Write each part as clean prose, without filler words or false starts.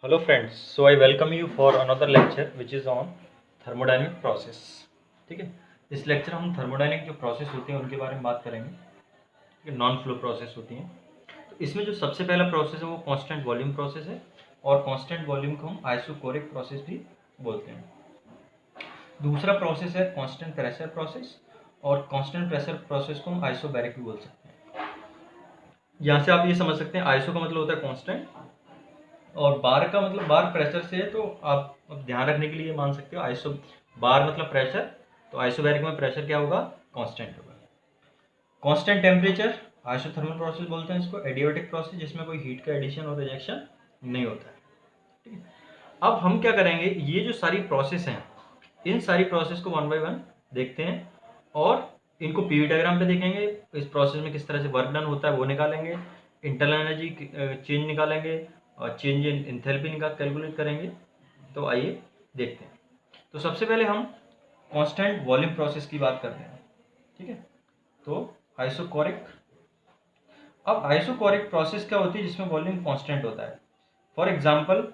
Hello friends, so I welcome you for another lecture which is on thermodynamic process. ठीक है, इस lecture हम thermodynamic जो process होती हैं उनके बारे में बात करेंगे। ठीक है, नॉन फ्लो प्रोसेस होती हैं। तो इसमें जो सबसे पहला प्रोसेस है वो कांस्टेंट वॉल्यूम प्रोसेस है और कांस्टेंट वॉल्यूम को हम आइसोकोरिक प्रोसेस भी बोलते हैं। दूसरा प्रोसेस है कांस्टेंट प्रेशर प्रोसेस और कांस्टेंट प्रेशर प्रोसेस को हम आइसोबैरिक भी बोल सकते हैं। यहाँ से आप ये समझ सकते हैं आइसो का मतलब होता है कांस्टेंट और बार का मतलब बार प्रेशर से है, तो आप अब ध्यान रखने के लिए मान सकते हो आइसो बार मतलब प्रेशर, तो आइसोबैरिक में प्रेशर क्या होगा, कांस्टेंट होगा। कांस्टेंट टेम्परेचर आइसोथर्मल प्रोसेस बोलते हैं इसको, एडियाबैटिक प्रोसेस जिसमें कोई हीट का एडिशन और रिजेक्शन नहीं होता है। ठीक है, अब हम क्या करेंगे, ये जो सारी प्रोसेस हैं इन सारी प्रोसेस को वन बाय वन देखते हैं और इनको पीवी डायग्राम पे देखेंगे। इस प्रोसेस में किस तरह से वर्क डन होता है वो निकालेंगे, इंटरनल एनर्जी चेंज निकालेंगे और चेंज इन एंथैल्पी निकाल कैलकुलेट करेंगे। तो आइए देखते हैं। तो सबसे पहले हम कांस्टेंट वॉल्यूम प्रोसेस की बात करते हैं। ठीक है, तो आइसोकोरिक। अब आइसोकोरिक प्रोसेस क्या होती है जिसमें वॉल्यूम कांस्टेंट होता है। फॉर एग्जांपल,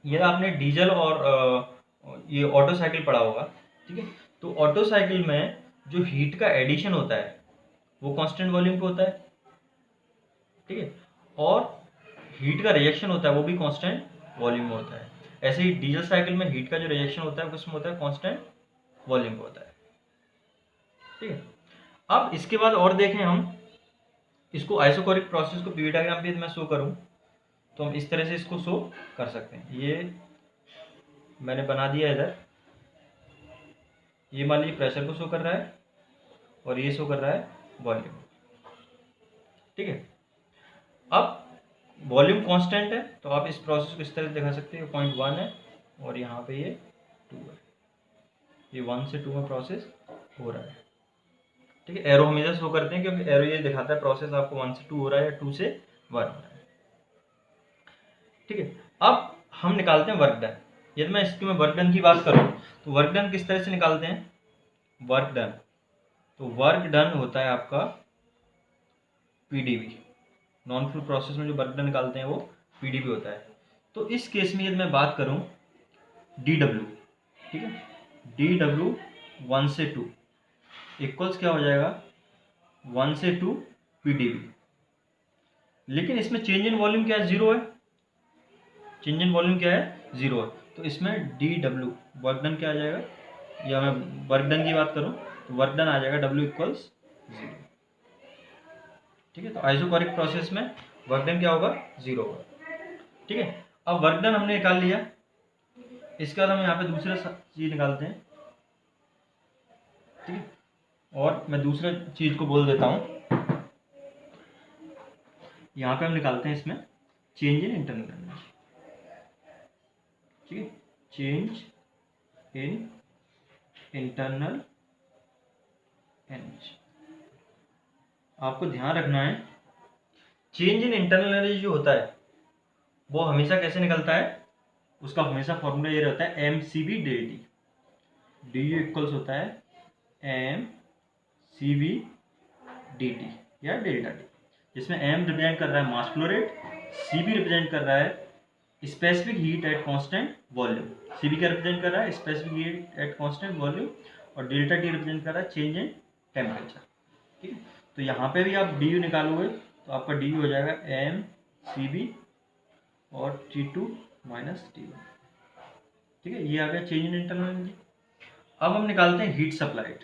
ये आपने डीजल और ये ऑटो साइकिल पढ़ा होगा। ठीक है, तो ऑटो साइकिल में जो हीट का एडिशन होता है वो कांस्टेंट वॉल्यूम पे होता है। ठीक है, और हीट का रिजेक्शन होता है वो भी कांस्टेंट वॉल्यूम में होता है। ऐसे ही डीजल साइकिल में हीट का जो रिजेक्शन होता है उसमें होता है कांस्टेंट वॉल्यूम पे होता है। ठीक है, अब इसके बाद और देखें हम इसको आइसोकोरिक प्रोसेस को पीवी डायग्राम पे मैं शो करूं तो हम इस तरह से इसको शो कर सकते हैं। ये मैंने बना दिया इधर, ये मान लीजिए प्रेशर को शो कर रहा है और ये शो कर रहा है वॉल्यूम। ठीक है, अब वॉल्यूम कांस्टेंट है तो आप इस प्रोसेस को इस तरह से दिखा सकते हैं, 0.1 है और यहाँ पे ये 2 है, ये 1 से 2 में प्रोसेस हो रहा है। ठीक है, एरो हमेशा शो करते हैं क्योंकि एरो ये दिखाता है प्रोसेस आपको 1 से 2 हो रहा है या 2 से 1 हो रहा है। ठीक है, अब हम निकालते हैं वर्क डन। यदि मैं इसकी मैं वर्क डन की बात करूँ तो वर्क डन किस तरह से निकालते हैं, वर्क डन, तो वर्क डन होता है आपका पीडीवी। नॉन फ्लो प्रोसेस में जो वर्क डन निकालते हैं वो पीडीवी होता है। तो इस केस में यदि मैं बात करूं डी डब्ल्यू, ठीक है, डी डब्ल्यू 1 से 2 इक्वल्स क्या हो जाएगा, 1 से 2 पीडीवी। लेकिन इसमें चेंज इन वॉल्यूम क्या है, जीरो है। चेंज इन वॉल्यूम क्या है, जीरो है। तो इसमें डी डब्ल्यू वर्क डन क्या आ जाएगा, या मैं वर्क डन की बात करूं तो वर्क डन आ जाएगा डब्ल्यू इक्वल्स जीरो। ठीक है, तो आइसोकोरिक प्रोसेस में वर्क डन क्या होगा, जीरो होगा। ठीक है, अब वर्क डन हमने निकाल लिया। इसके बाद हम यहाँ पे दूसरा चीज निकालते हैं। ठीक है, और मैं दूसरा चीज को बोल देता हूँ, यहाँ पे हम निकालते हैं इसमें चेंज इन इंटरनल एनर्जी। ठीक है, चेंज इन इंटरनल एनर्जी। आपको ध्यान रखना है चेंज इन इंटरनल एनर्जी जो होता है वो हमेशा कैसे निकलता है, उसका हमेशा फॉर्मूला ये रहता है M C B del T. D U equals होता है M C V D T या डेल्टा टी, जिसमें एम रिप्रेजेंट कर रहा है mass flow rate, C V represent कर रहा है specific heat at constant volume. C V क्या रिप्रेजेंट कर रहा है, specific heat at constant volume, और डेल्टा टी रिप्रेजेंट कर रहा है चेंज इन टेम्परेचर। ठीक है, तो यहाँ पे भी आप डी यू निकालोगे तो आपका डी यू हो जाएगा एम सी बी और T two minus T one. ठीक है, ये आ गया चेंज इन इंटरनल एनर्जी। अब हम निकालते हैं हीट सप्लाइड।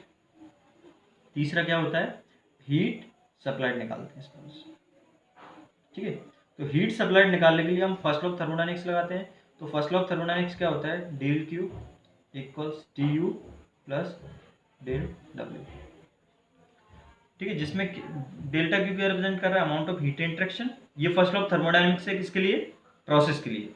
तीसरा क्या होता है, हीट सप्लाइड निकालते हैं इसमें। ठीक है, तो हीट सप्लाइड निकालने के लिए हम फर्स्ट लॉ ऑफ थर्मोडायनेमिक्स लगाते हैं। तो फर्स्ट लॉ ऑफ थर्मोडायनेमिक्स क्या होता है, del Q equals T U plus del W. ठीक है, जिसमें डेल्टा क्यू क्या रिप्रेजेंट कर रहा है, अमाउंट ऑफ हीट इंटरेक्शन। ये फर्स्ट लॉ ऑफ थर्मोडायनेमिक्स है किसके लिए, प्रोसेस के लिए।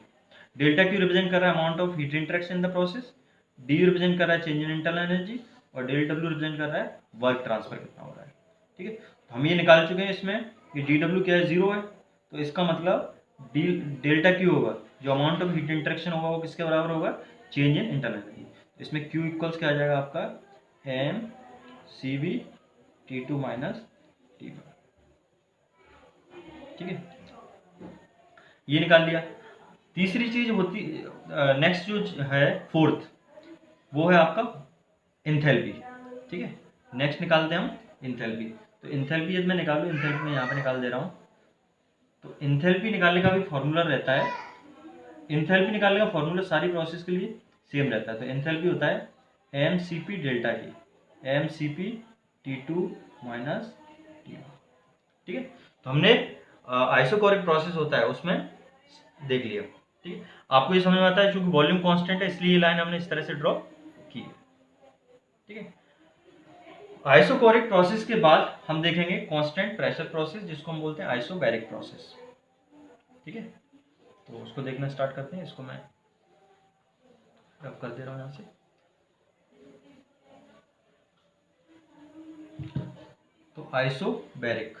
डेल्टा क्यू रिप्रेजेंट कर रहा है amount of heat interaction in the process, D represent कर रहा है चेंज इन इंटरनल एनर्जी, और डेल डब्ल्यू रिप्रेजेंट कर रहा है वर्क ट्रांसफर कितना हो रहा है। ठीक है, तो हम ये निकाल चुके हैं इसमें कि डी डब्ल्यू क्या है, जीरो है। तो इसका मतलब डी डेल्टा क्यू होगा, जो अमाउंट ऑफ हीट इंटरेक्शन होगा वो किसके बराबर होगा, चेंज इन इंटरनल एनर्जी। इसमें क्यू इक्वल्स क्या आ जाएगा आपका, M C V T two minus T one. ठीक है, ये निकाल लिया। तीसरी चीज होती, नेक्स्ट जो है फोर्थ, वो है आपका इंथैल्पी। ठीक है, नेक्स्ट निकालते हैं हम इंथैल्पी। तो इंथैल्पी यदि मैं निकालूँ, इंथैल्पी मैं यहाँ पे निकाल दे रहा हूँ। तो इंथैल्पी निकालने का भी फॉर्मूला रहता है, इंथैल्पी निकालने का फॉर्मूला सारी प्रोसेस के लिए सेम रहता है। तो इंथैल्पी होता है M C P delta T, M C P T2 minus T1। ठीक है, तो हमने आइसोकोरिक प्रोसेस होता है उसमें देख लिया। ठीक है, आपको ये समझ में आता है, क्योंकि वॉल्यूम कांस्टेंट है इसलिए ये लाइन हमने इस तरह से ड्रॉ की है। ठीक है, आइसोकोरिक प्रोसेस के बाद हम देखेंगे कांस्टेंट प्रेशर प्रोसेस, जिसको हम बोलते हैं आइसोबैरिक प्रोसेस। ठीक है, तो उसको देखना स्टार्ट करते हैं। इसको मैं रब कर दे रहा हूँ यहाँ से। तो आइसोबैरिक,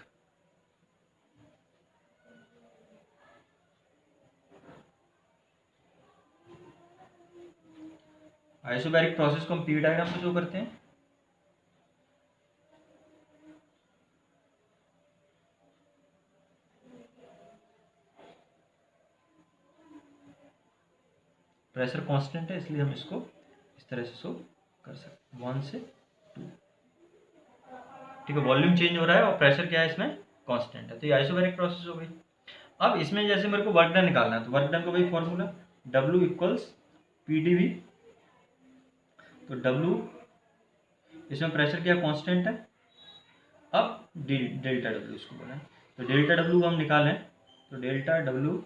आइसोबैरिक प्रोसेस को हम पी डायग्राम में शो करते हैं। प्रेशर कांस्टेंट है इसलिए हम इसको इस तरह से शो कर सकते हैं, 1 से 2। ठीक है, वॉल्यूम चेंज हो रहा है और प्रेशर क्या है इसमें कांस्टेंट है, तो ये आइसोबैरिक प्रोसेस हो गई। अब इसमें जैसे मेरे को वर्क डन निकालना है, तो वर्क डन का वही फॉर्मूला W इक्वल्स PdV। तो W, इसमें प्रेशर क्या कांस्टेंट है, अब डेल्टा W इसको बोला है। तो डेल्टा W को हम निकालें, तो डेल्टा W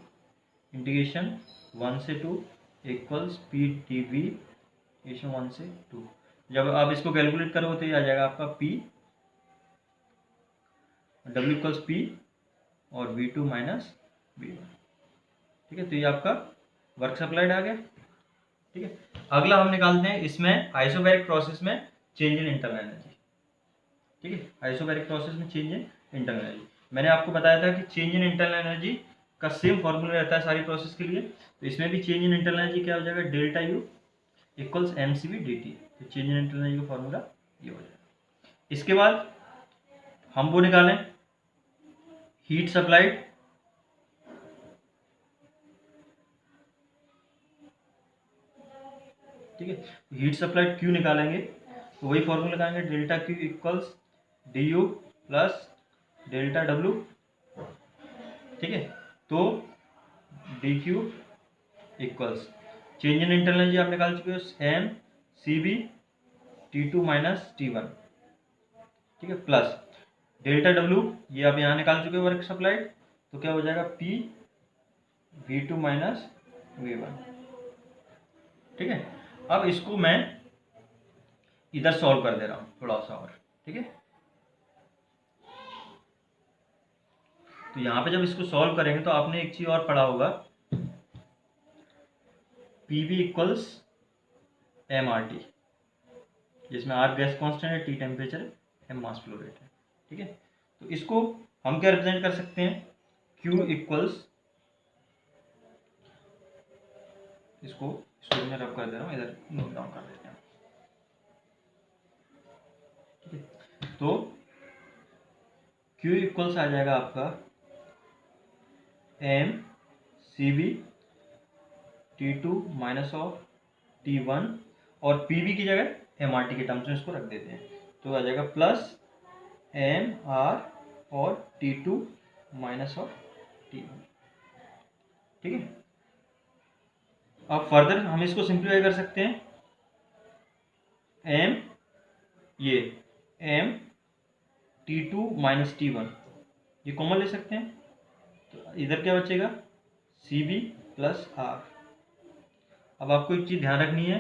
इंटीग्रेशन 1 से 2 इक्वल्स PdV इंटीग्रेशन 1 से 2। जब आप इसको कैलकुलेट करो तो ये आ जाएगा आपका P, W इक्वल्स P और V2 माइनस V1। ठीक है, तो ये आपका वर्क सप्लाइड आ गया। ठीक है, अगला हम निकालते हैं इसमें आइसोबैरिक प्रोसेस में चेंज इन इंटरनल एनर्जी। ठीक है, आइसोबैरिक प्रोसेस में चेंज इन इंटरनल एनर्जी, मैंने आपको बताया था कि चेंज इन इंटरनल एनर्जी का सेम फॉर्मूला रहता है सारी प्रोसेस के लिए। तो इसमें भी चेंज इन इंटरनल एनर्जी क्या हो जाएगा, delta U equals mCV dt। तो चेंज इन इंटरनल एनर्जी का फॉर्मूला ये हो जाएगा। इसके बाद हम वो निकालें हीट सप्लाइड। ठीक है, हीट सप्लाइड Q निकालेंगे, तो वही फॉर्मूला लगाएंगे, delta Q equals DU plus delta W। ठीक है, तो DQ equals change in internal energy आप निकाल चुके हो mCV T2 माइनस T1। ठीक है, प्लस डेल्टा W ये आप यहाँ निकाल चुके हो वर्क सप्लाइड, तो क्या हो जाएगा P V2 माइनस V1। ठीक है, अब इसको मैं इधर सॉल्व कर दे रहा हूँ थोड़ा सा और। ठीक है, तो यहाँ पे जब इसको सॉल्व करेंगे तो आपने एक चीज और पढ़ा होगा, PV इक्वल्स MRT, जिसमें R गैस कांस्टेंट है, T टेम्परेचर है, M मास फ्लो रेट है। ठीक है, तो इसको हम क्या रिप्रेजेंट कर सकते हैं, Q इक्वल्स, इसको मैं रब कर दे रहा हूँ, इधर नोट डाउन कर देते हैं। ठीक है, तो Q इक्वल्स आ जाएगा आपका mCV T2 minus of T1, और PV की जगह MRT के टर्म्स में इसको रख देते हैं, तो आ जाएगा प्लस MR और T2 माइनस ऑफ T1। ठीक है, अब फर्दर हम इसको सिंप्लीफाई कर सकते हैं, M T2 माइनस T1 ये कॉमन ले सकते हैं, तो इधर क्या बचेगा CB प्लस R। अब आपको एक चीज ध्यान रखनी है,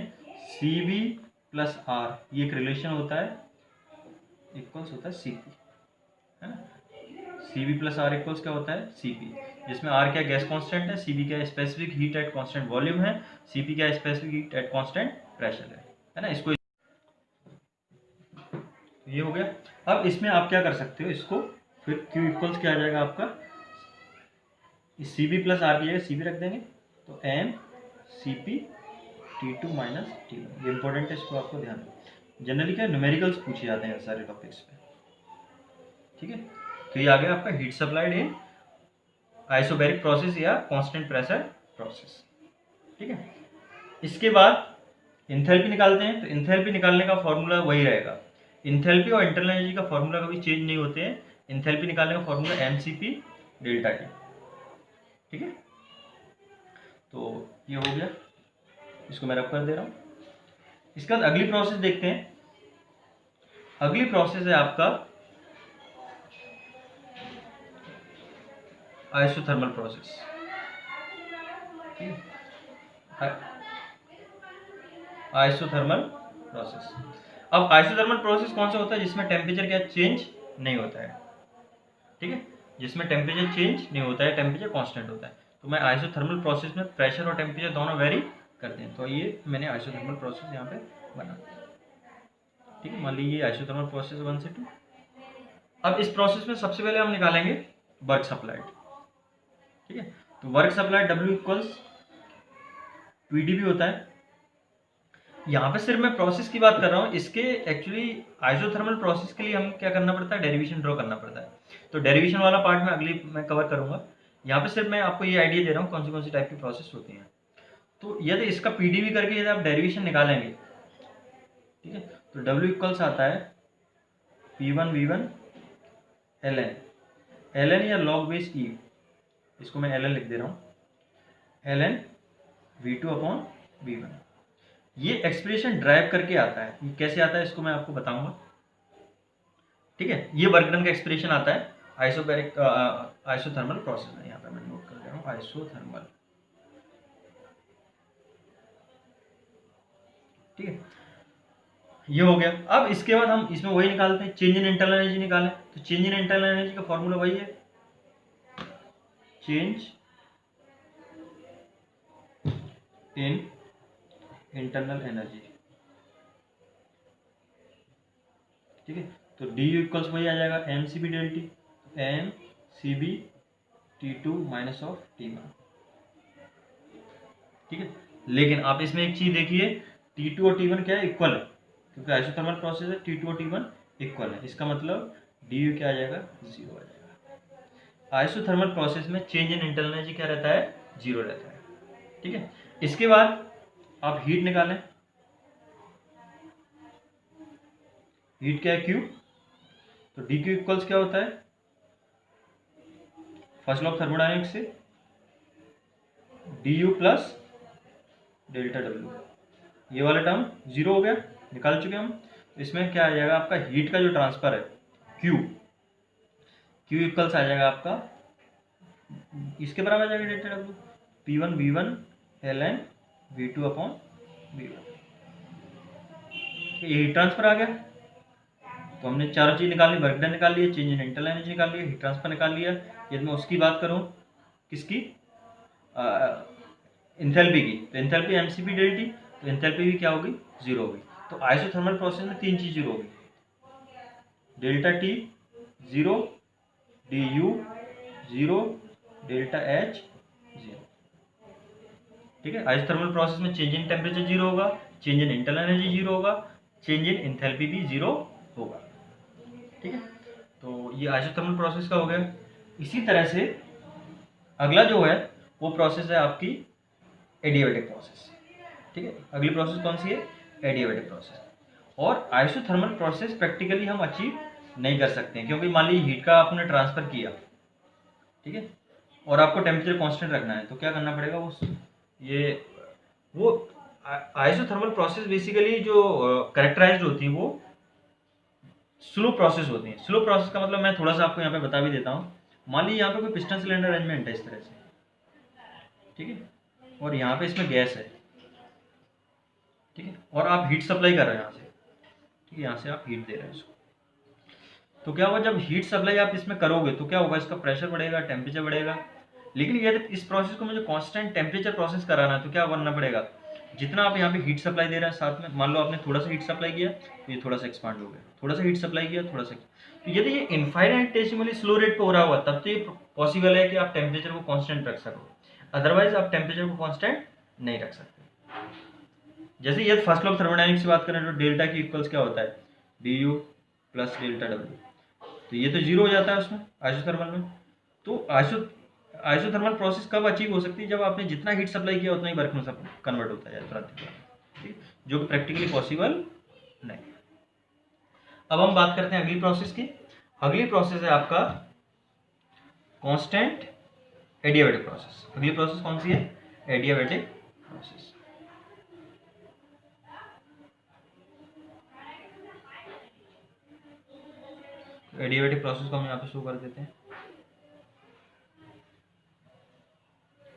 CB प्लस R ये एक रिलेशन होता है, इक्वल्स होता है CP, है ना। CB प्लस R इक्वल्स क्या होता है CP, जिसमें R क्या गैस कांस्टेंट है, CB क्या specific heat at constant volume है, CP क्या specific heat at constant pressure है ना। इसको ये हो गया। अब इसमें आप क्या कर सकते हो, इसको फिर Q इक्वल्स क्या आ जाएगा आपका, इस CB प्लस R की जगह CB रख देंगे, तो mCP T2 माइनस T1। ये इंपॉर्टेंट है, इसको आपको ध्यान रखना, जनरली क्या न्यूमेरिकल्स पूछे जाते हैं सारे टॉपिक्स पे। ठीक है, तो ये आ गया आपका हीट सप्लाइड इन आइसोबैरिक प्रोसेस या कांस्टेंट प्रेशर प्रोसेस। ठीक है, इसके बाद इंथैल्पी निकालते हैं। तो इंथैल्पी निकालने का फॉर्मूला वही रहेगा। इंथैल्पी और इंटरनल एनर्जी का फॉर्मूला कभी चेंज नहीं होते हैं। इंथैल्पी निकालने का फॉर्मूला mCp डेल्टा टी। ठीक है, तो ये हो गया, इसको मैं रब कर दे रहा हूँ। इसके बाद अगली प्रोसेस देखते हैं। अगली प्रोसेस है आपका आइसोथर्मल प्रोसेस। Isothermal process. अब आइसोथर्मल प्रोसेस कौन सा होता है? जिसमें टेम्परेचर क्या चेंज नहीं होता है। ठीक है, जिसमें टेम्परेचर चेंज नहीं होता है, टेम्परेचर कांस्टेंट होता है। तो मैं आइसोथर्मल प्रोसेस में प्रेशर और टेम्परेचर दोनों वेरी करते हैं। तो ये मैंने आइसोथर्मल प्रोसेस यहाँ पे बना। ठीक है, मान लीजिए ये आइसोथर्मल प्रोसेस 1 से 2। अब इस प्रोसेस में सबसे पहले हम निकालेंगे वर्क सप्लाइड। ठीक है, तो work supplied W equals PdV होता है। यहाँ पे सिर्फ मैं प्रोसेस की बात कर रहा हूँ। इसके एक्चुअली आइसोथर्मल प्रोसेस के लिए हम क्या करना पड़ता है? डेरिवेशन ड्रॉ करना पड़ता है। तो डेरिवेशन वाला पार्ट में अगली मैं कवर करूंगा। यहाँ पे सिर्फ मैं आपको ये आइडिया दे रहा हूँ कौन सी टाइप की प्रोसेस होती हैं। तो यदि इसका PdV करके यदि आप डेरिवेशन निकालेंगे, ठीक है, तो W इक्वल्स आता है P1 V1 ln या log बेस E, इसको मैं ln लिख दे रहा हूँ, ln V2 अपॉन V1। ये एक्सप्रेशन ड्राइव करके आता है। ये कैसे आता है इसको मैं आपको बताऊंगा। ठीक है, ये वर्क डन का एक्सप्रेशन आता है आइसोथर्मल प्रोसेस में। यहाँ पे मैं नोट कर दे रहा हूँ आइसोथर्मल। ठीक है, ये हो गया। अब इसके बाद हम इसमें वही निकालते हैं, चेंज इन इंटरनल एनर्जी निकालें। तो चेंज इन इंटरनल एनर्जी का फॉर्मूला वही है, चेंज इन इंटरनल एनर्जी। ठीक है, तो du इक्वल्स वही आ जाएगा mCp del T, mCp T2 minus of T1। ठीक है, लेकिन आप इसमें एक चीज देखिए, T2 और T1 क्या है? इक्वल है, क्योंकि आइसोथर्मल प्रोसेस है। T2 और T1 इक्वल है, इसका मतलब du क्या आ जाएगा? 0 आ जाएगा। आइसोथर्मल प्रोसेस में चेंज इन इंटरनल एनर्जी क्या रहता है? 0 रहता है। ठीक है, इसके बाद आप हीट निकालें। हीट क्या है? Q। तो dq इक्वल्स क्या होता है? फर्स्ट लॉ ऑफ थर्मोडायनेमिक्स से du प्लस डेल्टा W। ये वाला टर्म 0 हो गया, निकाल चुके हम। इसमें क्या आ जाएगा आपका? हीट का जो ट्रांसफर है Q इक्वल्स आ जाएगा आपका, इसके बराबर आ जाएगा delta W, P1 V1 ln V2 upon V1। ये हीट ट्रांसफर आ गया। तो हमने चारों चीज निकाल ली, वर्क डन निकाल लिया, चेंज इन इंटरनल एनर्जी निकाल लिया, हीट ट्रांसफर निकाल लिया। यदि मैं उसकी बात करूं, किसकी? इंथैल्पी की, तो इंथैल्पी mCp डेल टी, तो इंथैल्पी भी क्या होगी? 0 होगी। तो आइसोथर्मल प्रोसेस में तीन चीज 0 होगी, delta T 0, du 0, delta H 0। ठीक है, आइसोथर्मल प्रोसेस में चेंज इन टेम्परेचर 0 होगा, चेंज इन इंटरनल एनर्जी 0 होगा, चेंज इन इंथैल्पी भी 0 होगा। ठीक है, तो ये आइसोथर्मल प्रोसेस का हो गया। इसी तरह से अगला जो है वो प्रोसेस है आपकी एडियाबैटिक प्रोसेस। ठीक है, अगली प्रोसेस कौन सी है? Adiabatic process. और आइसोथर्मल प्रोसेस प्रैक्टिकली हम अचीव नहीं कर सकते हैं, क्योंकि मान लीजिए हीट का आपने ट्रांसफर किया, ठीक है, और आपको टेम्परेचर कांस्टेंट रखना है, तो क्या करना पड़ेगा? वो आइसोथर्मल प्रोसेस बेसिकली जो कैरेक्टराइज्ड होती है वो स्लो प्रोसेस होती है। स्लो प्रोसेस का मतलब मैं थोड़ा सा आपको यहाँ पे बता भी देता हूँ। मान लीजिए यहाँ पे कोई पिस्टन सिलेंडर अरेंजमेंट है इस तरह से, ठीक है, और यहाँ पे इसमें गैस है, ठीक है, और आप हीट सप्लाई कर रहे हैं यहाँ से, ठीक है, यहाँ से आप हीट दे रहे हैं इसको। तो क्या होगा? जब हीट सप्लाई आप इसमें करोगे तो क्या होगा? इसका प्रेशर बढ़ेगा, टेम्परेचर बढ़ेगा। लेकिन यदि इस प्रोसेस को मुझे कांस्टेंट टेम्परेचर प्रोसेस कराना है तो क्या करना पड़ेगा? जितना आप यहाँ पे हीट सप्लाई दे रहे हैं, साथ में मान लो आपने थोड़ा सा हीट सप्लाई किया तो ये थोड़ा सा एक्सपांड हो गया, थोड़ा सा हीट सप्लाई किया थोड़ा सा। तो यदि ये इनफाइनाइटेसिमली स्लो रेट पे हो रहा हुआ तब तो ये पॉसिबल है कि आप टेम्परेचर को कांस्टेंट रख सको, अदरवाइज आप टेम्परेचर को कांस्टेंट नहीं रख सकते। जैसे ये फर्स्ट लॉ ऑफ थर्मोडायनेमिक्स की बात करें तो डेल्टा की इक्वल्स क्या होता है? du plus delta W। तो ये तो 0 हो जाता है उसमें आइसोथर्मल में। तो आइसोथर्मल प्रोसेस कब अचीव हो सकती है? जब आपने जितना हीट सप्लाई किया उतना ही वर्क में सब कन्वर्ट होता है तुरंत, ठीक, जो कि प्रैक्टिकली पॉसिबल नहीं। अब हम बात करते हैं अगली प्रोसेस की। अगली प्रोसेस है आपका कांस्टेंट एडियाबैटिक प्रोसेस। अगली प्रोसेस कौन सी है? Adiabatic process. एडियाबैटिक प्रोसेस को हम यहाँ पे शो कर देते हैं,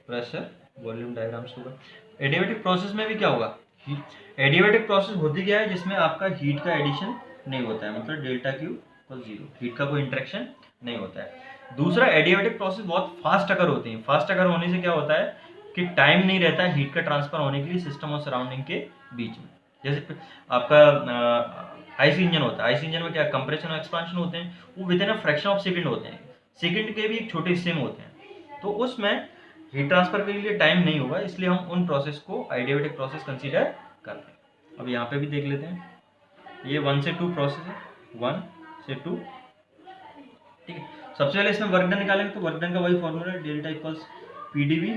प्रेशर वॉल्यूम डायग्राम शो कर। एडियाबैटिक प्रोसेस में भी क्या होगा? एडियाबैटिक प्रोसेस होती क्या है? जिसमें आपका हीट का एडिशन नहीं होता है, मतलब delta Q equal zero, heat का कोई इंटरेक्शन नहीं होता है। दूसरा, एडियाबैटिक प्रोसेस बहुत फास्ट अगर होती है। फास्ट अगर होने से क्या होता है कि टाइम नहीं रहता है हीट का ट्रांसफर होने के लिए सिस्टम और सराउंडिंग के बीच में। जैसे आपका आईसी इंजन होता है, आईसी इंजन में क्या कंप्रेशन और एक्सपांशन होते हैं, वो with in a fraction of second होते हैं, सेकंड के भी एक छोटे हिस्से में होते हैं, तो उसमें हीट ट्रांसफर के लिए टाइम नहीं होगा, इसलिए हम उन प्रोसेस को एडियाबैटिक प्रोसेस कंसीडर करते हैं। अब यहाँ पे भी देख लेते हैं, ये 1 से 2 प्रोसेस है, 1 से 2, ठीक है। सबसे पहले इसमें वर्क डन निकालेंगे, तो वर्क डन का वही फॉर्मूला है, डेल्टा इक्वल्स पीडीवी।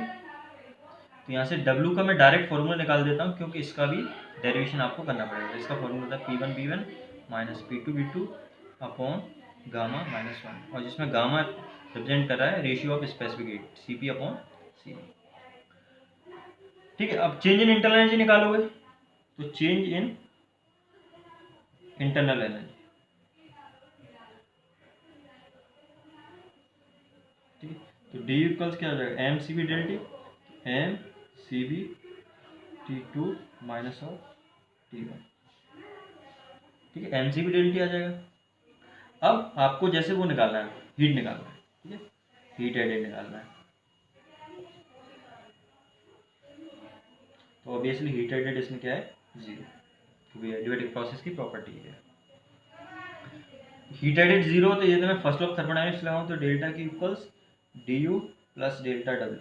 तो यहाँ से डब्ल्यू का मैं डायरेक्ट फॉर्मूला निकाल देता हूँ, क्योंकि इसका भी डेरिवेशन आपको करना पड़ेगा। इसका फॉर्मूला था P1 B1 minus P2 B2 upon gamma minus 1, और जिसमें गामा रिप्रेजेंट कर रहा है ratio of specific heat CP upon C, ठीक है। अब चेंज इन इंटरनल एनर्जी निकालोगे, तो चेंज इन इंटरनल एनर्जी, ठीक है। तो डी इक्वल्स क्या हो जाएगा? M C B del T, M C B T2 minus of T1, ठीक है। M C B del T आ जाएगा। अब आपको जैसे वो निकालना है, हीट निकालना है, ठीक है, हीट एडेड निकालना है। तो ऑब्वियसली हीट एडेड इसमें क्या है? जीरो, क्योंकि एडियाबैटिक प्रोसेस की प्रॉपर्टी है। हीट एडेड जीरो, तो ये तो मैं फर्स्ट लॉ ऑफ थर्मोडायनेमिक्स लगाऊं, तो डेल्टा की equals D you plus delta W.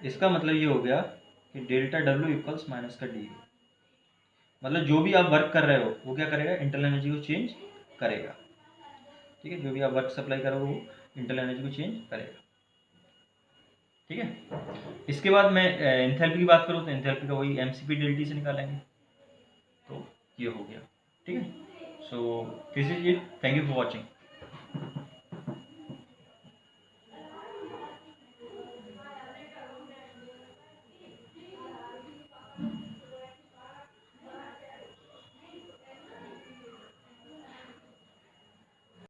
इसका मतलब ये हो गया कि डेल्टा डब्ल्यू इक्वल्स माइनस का डी यू, मतलब जो भी आप वर्क कर रहे हो वो क्या करेगा? इंटरनल एनर्जी को चेंज करेगा, ठीक है। जो भी आप वर्क सप्लाई करोगे वो इंटरनल एनर्जी को चेंज करेगा, ठीक है। इसके बाद मैं एंथैल्पी की बात करूँ, तो एंथैल्पी का वही एमसीपी डेल्टी से निकालेंगे, तो ये हो गया, ठीक है। So this is it, thank you for watching.